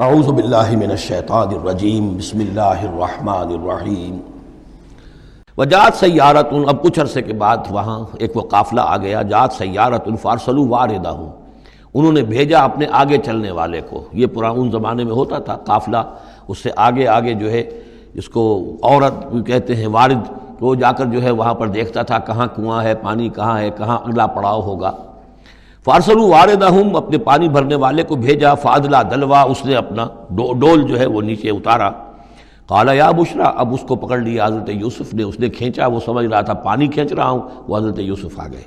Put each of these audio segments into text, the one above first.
اعوذ باللہ من الشیطان الرجیم بسم اللہ الرحمن الرحیم۔ وجاءت سیارۃ، اب کچھ عرصے کے بعد وہاں ایک وہ قافلہ آ گیا، جاءت سیارۃ فارسلوا واردہم، انہوں نے بھیجا اپنے آگے چلنے والے کو۔ یہ ان زمانے میں ہوتا تھا قافلہ، اس سے آگے آگے جو ہے اس کو عورت کہتے ہیں وارد، وہ جا کر جو ہے وہاں پر دیکھتا تھا کہاں کنواں ہے، پانی کہاں ہے، کہاں اگلا پڑاؤ ہوگا۔ فارسلوا واردہم، اپنے پانی بھرنے والے کو بھیجا، فادلا دلوا، اس نے اپنا ڈول جو ہے وہ نیچے اتارا۔ قال یا بشرا، اب اس کو پکڑ لیا حضرت یوسف نے، اس نے کھینچا، وہ سمجھ رہا تھا پانی کھینچ رہا ہوں، وہ حضرت یوسف آ گئے۔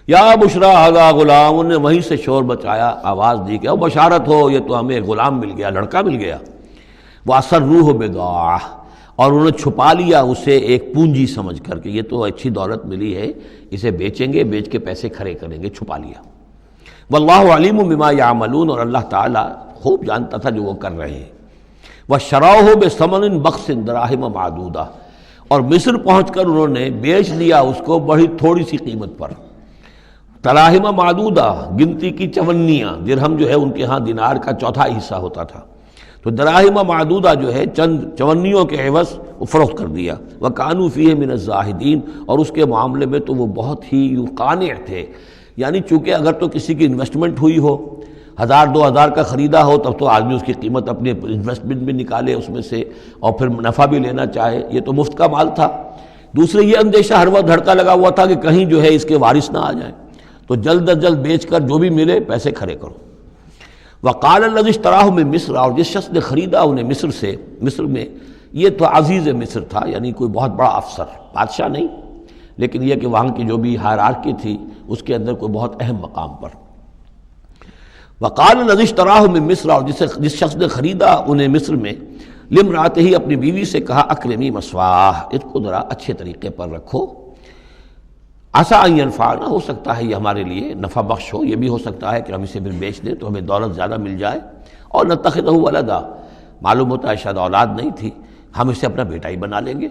یا بشرا ھذا غلام، انہوں نے وہیں سے شور بچایا، آواز دی کہ او بشارت ہو، یہ تو ہمیں غلام مل گیا، لڑکا مل گیا۔ واسروہ بضاعہ، اور انہوں نے چھپا لیا اسے ایک پونجی سمجھ کر کہ یہ تو اچھی دولت ملی ہے، اسے بیچیں گے، بیچ کے پیسے کھڑے کریں گے، چھپا لیا۔ واللہ علیم بما یعملون، اور اللہ تعالیٰ خوب جانتا تھا جو وہ کر رہے ہیں۔ وشروہ بثمن بخس دراہم معدودہ، اور مصر پہنچ کر انہوں نے بیچ لیا اس کو بڑی تھوڑی سی قیمت پر، دراہم معدودہ، گنتی کی چونیاں، درہم جو ہے ان کے ہاں دینار کا چوتھا حصہ ہوتا تھا، تو دراہم معدودہ جو ہے چند چونیوں کے عوض وہ فروخت کر دیا۔ وکانوا فیہ من الزاہدین، اور اس کے معاملے میں تو وہ بہت ہی قانع تھے، یعنی چونکہ اگر تو کسی کی انویسٹمنٹ ہوئی ہو، 1000-2000 کا خریدا ہو، تب تو آدمی اس کی قیمت اپنی انویسٹمنٹ بھی نکالے اس میں سے اور پھر نفع بھی لینا چاہے، یہ تو مفت کا مال تھا۔ دوسرے یہ اندیشہ ہر وقت دھڑکا لگا ہوا تھا کہ کہیں جو ہے اس کے وارث نہ آ جائیں، تو جلد از جلد بیچ کر جو بھی ملے پیسے کھڑے کرو۔ وقال الذی اشتراہ من مصر، اور جس شخص نے خریدا انہیں مصر سے، مصر میں یہ تو عزیز مصر تھا، یعنی کوئی بہت بڑا افسر، بادشاہ نہیں، لیکن یہ کہ وہاں کی جو بھی ہائرارکی تھی اس کے اندر کوئی بہت اہم مقام پر۔ وقال الذی اشتراہ من مصر، اور جس شخص نے خریدا انہیں مصر میں، لامرأتہ، اپنی بیوی سے کہا اکرمی مثواہ، اس کو ذرا اچھے طریقے پر رکھو، عسیٰ ان ینفعنا، ہو سکتا ہے یہ ہمارے لیے نفع بخش ہو، یہ بھی ہو سکتا ہے کہ ہم اسے پھر بیچ دیں تو ہمیں دولت زیادہ مل جائے، اور نتخذہ ولدا، معلوم ہوتا ہے شاید اولاد نہیں تھی، ہم اسے اپنا بیٹا ہی بنا لیں گے۔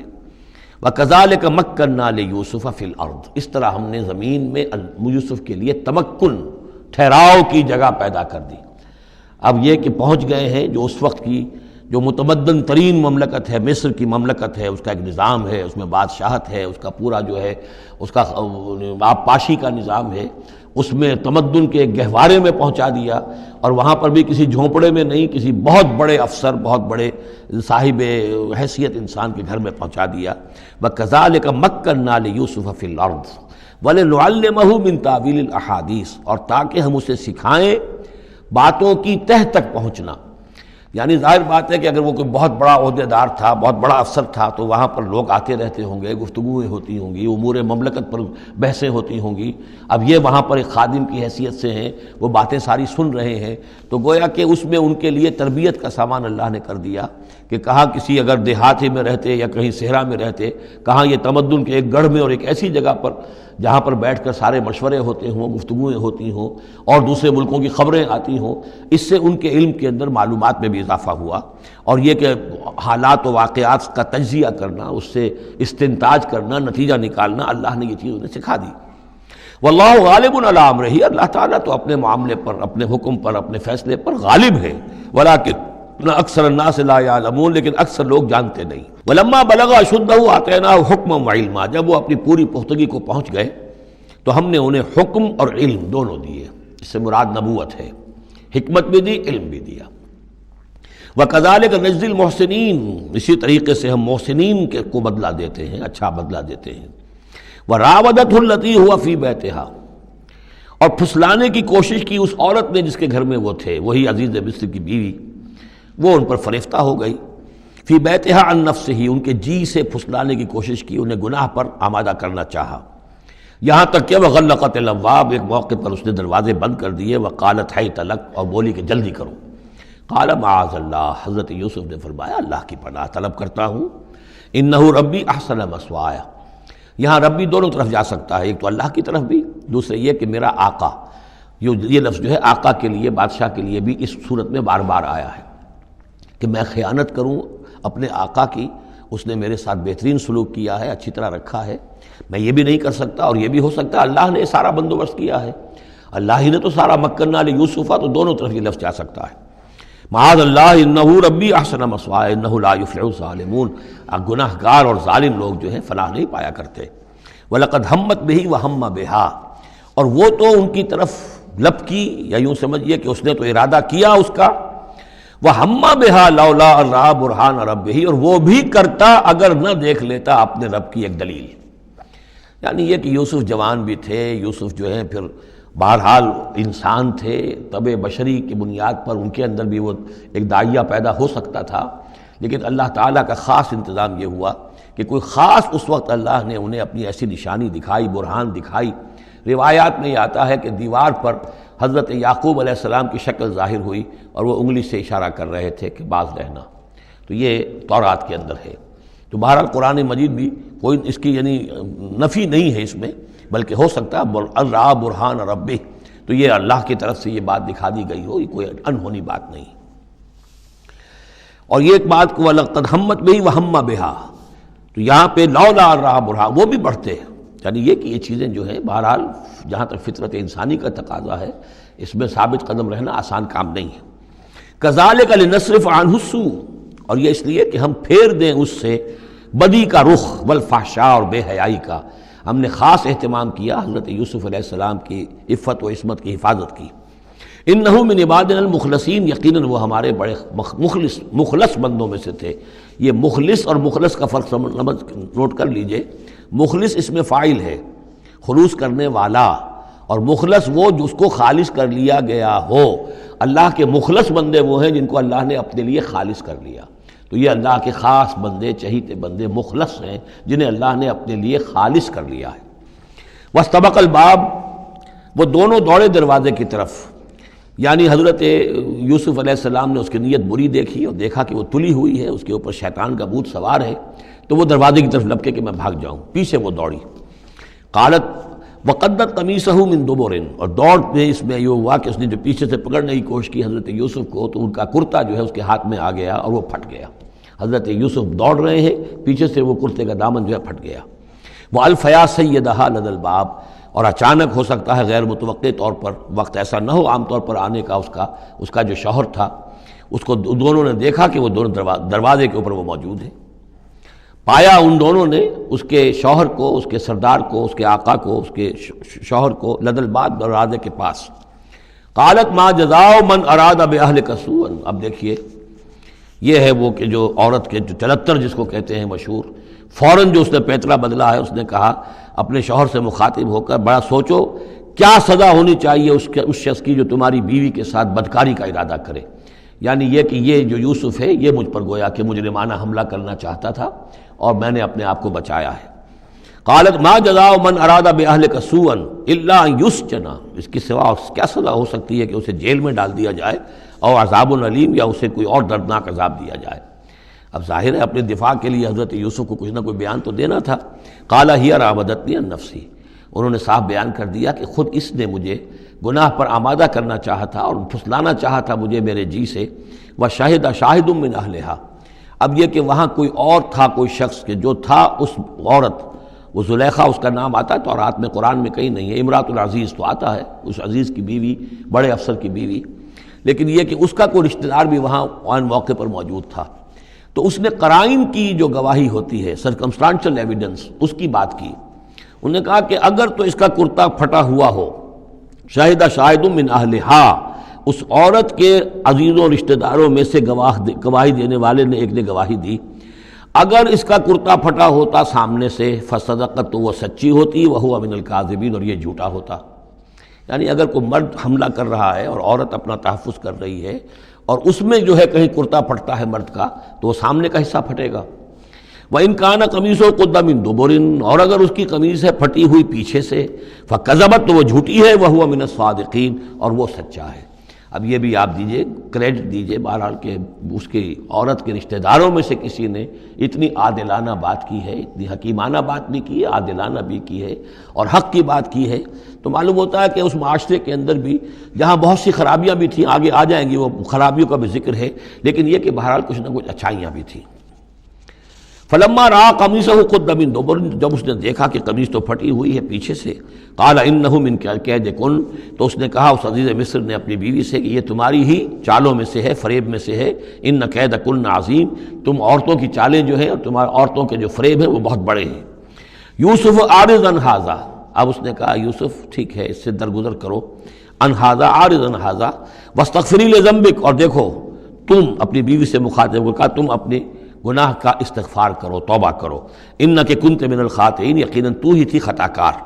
وَكَذَلِكَ مَكَّنَّا لِيُوسُفَ فِي الْأَرْضِ، اس طرح ہم نے زمین میں یوسف کے لیے تمکن، ٹھہراؤ کی جگہ پیدا کر دی۔ اب یہ کہ پہنچ گئے ہیں جو اس وقت کی جو متمدن ترین مملکت ہے، مصر کی مملکت ہے، اس کا ایک نظام ہے، اس میں بادشاہت ہے، اس کا پورا جو ہے اس کا آبپاشی کا نظام ہے، اس میں تمدن کے ایک گہوارے میں پہنچا دیا، اور وہاں پر بھی کسی جھونپڑے میں نہیں، کسی بہت بڑے افسر، بہت بڑے صاحب حیثیت انسان کے گھر میں پہنچا دیا۔ وَكَذَلِكَ مَكَّنَّا لِيُوسُفَ فِي الْأَرْضِ وَلِنُعَلِّمَهُ مِن تَأْوِيلِ الْأَحَادِيثِ، اور تاکہ ہم اسے سکھائیں باتوں کی تہ تک پہنچنا۔ یعنی ظاہر بات ہے کہ اگر وہ کوئی بہت بڑا عہدیدار تھا، بہت بڑا افسر تھا، تو وہاں پر لوگ آتے رہتے ہوں گے، گفتگویں ہوتی ہوں گی، امور مملکت پر بحثیں ہوتی ہوں گی۔ اب یہ وہاں پر ایک خادم کی حیثیت سے ہیں، وہ باتیں ساری سن رہے ہیں، تو گویا کہ اس میں ان کے لیے تربیت کا سامان اللہ نے کر دیا کہ کہاں کسی اگر دیہاتی میں رہتے یا کہیں صحرا میں رہتے، کہاں یہ تمدن کے ایک گڑھ میں اور ایک ایسی جگہ پر جہاں پر بیٹھ کر سارے مشورے ہوتے ہوں، گفتگویں ہوتی ہوں، اور دوسرے ملکوں کی خبریں آتی ہوں، اس سے ان کے علم کے اندر معلومات میں بھی اضافہ ہوا، اور یہ کہ حالات و واقعات کا تجزیہ کرنا، اس سے استنتاج کرنا، نتیجہ نکالنا، اللہ نے یہ چیز انہیں سکھا دی۔ واللہ غالب علی امرہ، اللہ تعالیٰ تو اپنے معاملے پر، اپنے حکم پر، اپنے فیصلے پر غالب ہے، ولکن اکثر الناس لا یعلمون، لیکن اکثر لوگ جانتے نہیں۔ ولما بلغ اشدہ آتیناہ حکما وعلما، جب وہ اپنی پوری پختگی کو پہنچ گئے تو ہم نے انہیں حکم اور علم دونوں دیے، اس سے مراد نبوت ہے، حکمت بھی دی، علم بھی دیا۔ وَكَذَلِكَ نَجْزِي الْمُحْسِنِينَ، اسی طریقے سے ہم محسنین کو بدلہ دیتے ہیں، اچھا بدلہ دیتے ہیں۔ وَرَاوَدَتْهُ الَّتِي هُوَ فِي بَيْتِهَا، اور پھسلانے کی کوشش کی اس عورت نے جس کے گھر میں وہ تھے، وہی عزیز مصر کی بیوی، وہ ان پر فریفتہ ہو گئی۔ فی بیتہا عن نفسہ، ان کے جی سے پھسلانے کی کوشش کی، انہیں گناہ پر آمادہ کرنا چاہا، یہاں تک کہ وغلقت الابواب، ایک موقع پر اس نے دروازے بند کر دیے، وقالت حیت لک، اور بولی کہ جلدی کرو۔ قال معاذ اللہ، حضرت یوسف نے فرمایا اللہ کی پناہ طلب کرتا ہوں، انہ ربی احسن مثوایا، یہاں ربی دونوں طرف جا سکتا ہے، ایک تو اللہ کی طرف بھی، دوسرے یہ کہ میرا آقا، یہ لفظ جو ہے آقا کے لیے، بادشاہ کے لیے بھی اس صورت میں بار بار آیا ہے کہ میں خیانت کروں اپنے آقا کی، اس نے میرے ساتھ بہترین سلوک کیا ہے، اچھی طرح رکھا ہے، میں یہ بھی نہیں کر سکتا، اور یہ بھی ہو سکتا ہے اللہ نے سارا بندوبست کیا ہے، اللہ ہی نے تو سارا مکنہ لیوسف، تو دونوں طرف یہ لفظ جا سکتا ہے۔ معاذ اللہ انہ ربی احسن مثوای انہ لا یفلح الظالمون، گناہ گار اور ظالم لوگ جو ہیں فلاح نہیں پایا کرتے۔ وَلَقَدْ هَمَّتْ بِهِ وَهَمَّ بِهَا، اور وہ تو ان کی طرف لب کی، یا یوں سمجھیے کہ اس نے تو ارادہ کیا اس کا، وَهَمَّ بِهَا لَوْلَا أَن رَأَىٰ بُرْهَانَ رَبِّهِ، اور وہ بھی کرتا اگر نہ دیکھ لیتا اپنے رب کی ایک دلیل۔ یعنی یہ کہ یوسف جوان بھی تھے، یوسف جو ہیں پھر بہرحال انسان تھے، طبع بشری کی بنیاد پر ان کے اندر بھی وہ ایک داعیہ پیدا ہو سکتا تھا، لیکن اللہ تعالیٰ کا خاص انتظام یہ ہوا کہ کوئی خاص اس وقت اللہ نے انہیں اپنی ایسی نشانی دکھائی، برہان دکھائی۔ روایات میں یہ آتا ہے کہ دیوار پر حضرت یعقوب علیہ السلام کی شکل ظاہر ہوئی اور وہ انگلی سے اشارہ کر رہے تھے کہ باز رہنا، تو یہ تورات کے اندر ہے۔ تو بہرحال قرآن مجید بھی کوئی اس کی یعنی نفی نہیں ہے اس میں، بلکہ ہو سکتا ہے الرا برہان ربہ، تو یہ اللہ کی طرف سے یہ بات دکھا دی گئی ہو، یہ کوئی انہونی بات نہیں۔ اور یہ ایک بات کو وَلَقَدْ هَمَّتْ بِهِ وَهَمَّ بِهَا، تو یہاں پہ لولا الرا برہان، وہ بھی بڑھتے ہیں، یعنی یہ کہ یہ چیزیں جو ہیں بہرحال جہاں تک فطرت انسانی کا تقاضا ہے اس میں ثابت قدم رہنا آسان کام نہیں ہے۔ كَذَلِكَ لِنَصْرِفَ عَنْهُ السُّوءَ، اور یہ اس لیے کہ ہم پھیر دیں اس سے بدی کا رخ، والفحشاء، اور بے حیائی کا۔ ہم نے خاص اہتمام کیا حضرت یوسف علیہ السلام کی عفت و عصمت کی حفاظت کی۔ انہ من عبادنا المخلصین، یقیناً وہ ہمارے بڑے مخلص بندوں میں سے تھے۔ یہ مخلص اور مخلص کا فرق نوٹ کر لیجئے، مخلص اس میں فاعل ہے، خلوص کرنے والا، اور مخلص وہ جس کو خالص کر لیا گیا ہو۔ اللہ کے مخلص بندے وہ ہیں جن کو اللہ نے اپنے لیے خالص کر لیا، تو یہ اللہ کے خاص بندے، چہیتے بندے مخلص ہیں جنہیں اللہ نے اپنے لیے خالص کر لیا ہے۔ واستبق الباب، وہ دونوں دوڑے دروازے کی طرف، یعنی حضرت یوسف علیہ السلام نے اس کی نیت بری دیکھی اور دیکھا کہ وہ تلی ہوئی ہے، اس کے اوپر شیطان کا بھوت سوار ہے، تو وہ دروازے کی طرف لپکے کہ میں بھاگ جاؤں، پیچھے وہ دوڑی۔ قالت وقدت قمیصہ من دبر، اور دوڑ میں اس میں یہ ہوا کہ اس نے جو پیچھے سے پکڑنے کی کوشش کی حضرت یوسف کو، تو ان کا کرتا جو ہے اس کے ہاتھ میں آ گیا اور وہ پھٹ گیا۔ حضرت یوسف دوڑ رہے ہیں، پیچھے سے وہ کرتے کا دامن جو ہے پھٹ گیا۔ وَأَلْفَيَا سَيِّدَهَا لَدَى الْبَابِ، اور اچانک ہو سکتا ہے غیر متوقع طور پر، وقت ایسا نہ ہو عام طور پر آنے کا، اس کا جو شوہر تھا، اس کو دونوں نے دیکھا کہ وہ دونوں دروازے کے اوپر وہ موجود ہیں۔ پایا ان دونوں نے اس کے شوہر کو، اس کے سردار کو، اس کے آقا کو، اس کے شوہر کو لدى الباب، دروازے کے پاس۔ قالت ما جزاء من اراد باہلک سوءا، اب دیکھیے یہ ہے وہ کہ جو عورت کے جو چلتر جس کو کہتے ہیں مشہور، فوراً جو اس نے پیترا بدلا ہے، اس نے کہا اپنے شوہر سے مخاطب ہو کر، بڑا سوچو کیا سزا ہونی چاہیے اس شخص کی جو تمہاری بیوی کے ساتھ بدکاری کا ارادہ کرے، یعنی یہ کہ یہ جو یوسف ہے یہ مجھ پر گویا کہ مجرمانہ حملہ کرنا چاہتا تھا اور میں نے اپنے آپ کو بچایا ہے۔ قالت ما جزاء من اراد باہلک سوءا الا ان یسجن، اس کی سوا کیا سزا ہو سکتی ہے کہ اسے جیل میں ڈال دیا جائے، اور عذاب علیم، یا اسے کوئی اور دردناک عذاب دیا جائے۔ اب ظاہر ہے اپنے دفاع کے لیے حضرت یوسف کو کچھ نہ کوئی بیان تو دینا تھا۔ قال ہی راودتنی عن نفسی، انہوں نے صاف بیان کر دیا کہ خود اس نے مجھے گناہ پر آمادہ کرنا چاہا تھا اور پھسلانا چاہا تھا مجھے میرے جی سے۔ وشہد شاہد من اہلہا، اب یہ کہ وہاں کوئی اور تھا، کوئی شخص کہ جو تھا اس عورت، وہ زلیخا اس کا نام آتا ہے تو رات میں قرآن میں کہیں نہیں ہے، امراۃ العزیز تو آتا ہے، اس عزیز کی بیوی، بڑے افسر کی بیوی، لیکن یہ کہ اس کا کوئی رشتہ دار بھی وہاں آن موقع پر موجود تھا، تو اس نے قرائن کی جو گواہی ہوتی ہے، سرکمسٹانشل ایویڈنس، اس کی بات کی۔ انہوں نے کہا کہ اگر تو اس کا کرتا پھٹا ہوا ہو، شاہدہ شاہد من اہلہا، اس عورت کے عزیزوں رشتہ داروں میں سے گواہی دینے والے نے ایک نے گواہی دی، اگر اس کا کرتا پھٹا ہوتا سامنے سے، فصدقت، تو وہ سچی ہوتی، وہو من الکاذبین، اور یہ جھوٹا ہوتا۔ یعنی اگر کوئی مرد حملہ کر رہا ہے اور عورت اپنا تحفظ کر رہی ہے اور اس میں جو ہے کہیں کرتا پھٹتا ہے مرد کا، تو وہ سامنے کا حصہ پھٹے گا۔ وَإِن كَانَ قَمِيصُهُ قُدَّ مِن دُبُرٍ، اور اگر اس کی قمیص ہے پھٹی ہوئی پیچھے سے، فَكَذَبَتْ، تو وہ جھوٹی ہے، وَهُوَ مِنَ الصَّادِقِينَ، اور وہ سچا ہے۔ اب یہ بھی آپ دیجئے، کریڈٹ دیجئے بہرحال کہ اس کی عورت کے رشتہ داروں میں سے کسی نے اتنی عادلانہ بات کی ہے، اتنی حکیمانہ بات بھی کی ہے، عادلانہ بھی کی ہے اور حق کی بات کی ہے، تو معلوم ہوتا ہے کہ اس معاشرے کے اندر بھی جہاں بہت سی خرابیاں بھی تھیں، آگے آ جائیں گی وہ خرابیوں کا بھی ذکر ہے، لیکن یہ کہ بہرحال کچھ نہ کچھ اچھائیاں بھی تھیں۔ فلما رأى قمیصہ قد من دبر، جب اس نے دیکھا کہ قمیص تو پھٹی ہوئی ہے پیچھے سے، قال انہ من کید کن، تو اس نے کہا اس عزیز مصر نے اپنی بیوی سے کہ یہ تمہاری ہی چالوں میں سے ہے، فریب میں سے ہے، ان کید کن عظیم، تم عورتوں کی چالیں جو ہیں اور تمہارے عورتوں کے جو فریب ہیں وہ بہت بڑے ہیں۔ یوسف اعرض عن ھذا، اب اس نے کہا یوسف ٹھیک ہے اس سے درگزر کرو، عن ھذا اعرض عن ھذا واستغفری لذنبک، اور دیکھو تم اپنی بیوی سے مخاطب ہو کہا تم اپنے گناہ کا استغفار کرو، توبہ کرو، انک کنت من الخاطئین، یقیناً تو ہی تھی خطا کار۔